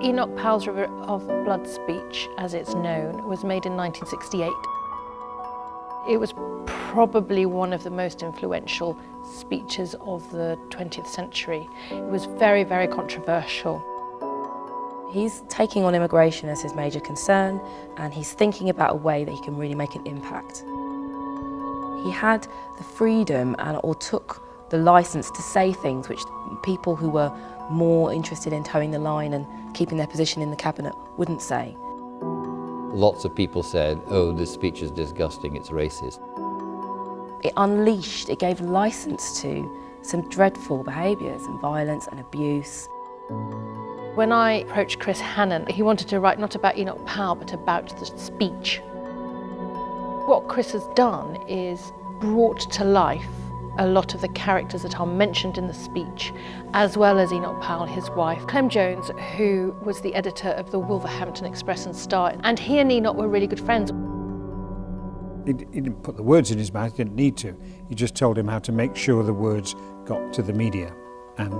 Enoch Powell's River of Blood speech, as it's known, was made in 1968. It was probably one of the most influential speeches of the 20th century. It was very, very controversial. He's taking on immigration as his major concern, and he's thinking about a way that he can really make an impact. He had the freedom or took the license to say things which people who were more interested in towing the line and keeping their position in the cabinet wouldn't say. Lots of people said, oh, this speech is disgusting, it's racist. It unleashed, it gave license to some dreadful behaviours and violence and abuse. When I approached Chris Hannon, he wanted to write not about Enoch Powell, but about the speech. What Chris has done is brought to life a lot of the characters that are mentioned in the speech, as well as Enoch Powell, his wife, Clem Jones, who was the editor of the Wolverhampton Express and Star, and he and Enoch were really good friends. He didn't put the words in his mouth, he didn't need to. He just told him how to make sure the words got to the media, and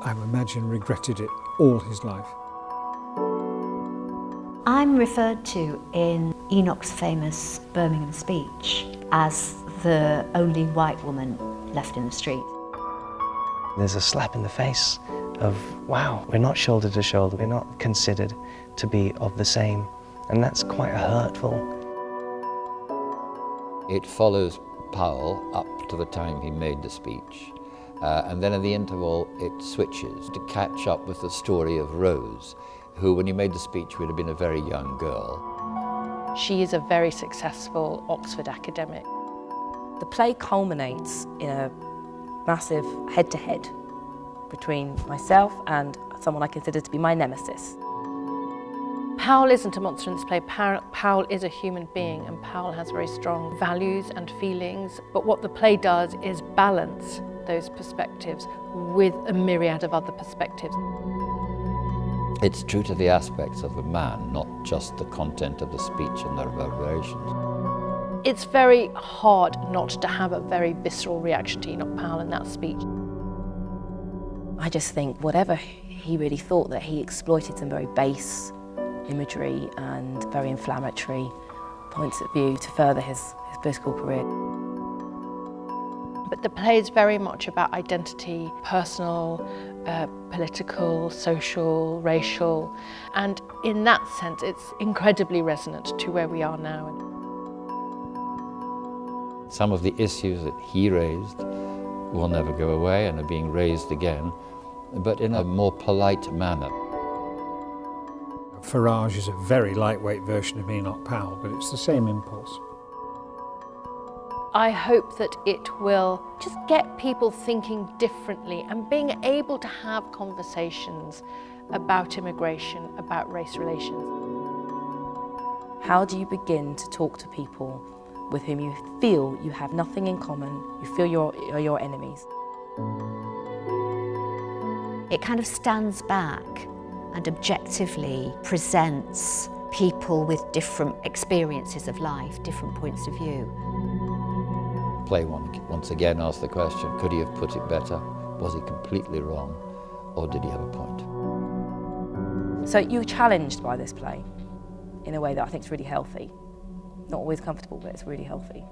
I imagine regretted it all his life. I'm referred to in Enoch's famous Birmingham speech as the only white woman left in the street. There's a slap in the face of, wow, we're not shoulder to shoulder, we're not considered to be of the same, and that's quite hurtful. It follows Powell up to the time he made the speech, and then in the interval it switches to catch up with the story of Rose, who when he made the speech would have been a very young girl. She is a very successful Oxford academic. The play culminates in a massive head-to-head between myself and someone I consider to be my nemesis. Powell isn't a monster in this play. Powell is a human being, and Powell has very strong values and feelings, but what the play does is balance those perspectives with a myriad of other perspectives. It's true to the aspects of the man, not just the content of the speech and the reverberations. It's very hard not to have a very visceral reaction to Enoch Powell in that speech. I just think whatever he really thought, that he exploited some very base imagery and very inflammatory points of view to further his political career. But the play is very much about identity, personal, political, social, racial, and in that sense it's incredibly resonant to where we are now. Some of the issues that he raised will never go away and are being raised again, but in a more polite manner. Farage is a very lightweight version of Enoch Powell, but it's the same impulse. I hope that it will just get people thinking differently and being able to have conversations about immigration, about race relations. How do you begin to talk to people with whom you feel you have nothing in common, you feel you're your enemies? It kind of stands back and objectively presents people with different experiences of life, different points of view. The play once again asks the question, could he have put it better? Was he completely wrong? Or did he have a point? So you're challenged by this play in a way that I think is really healthy. Not always comfortable, but it's really healthy.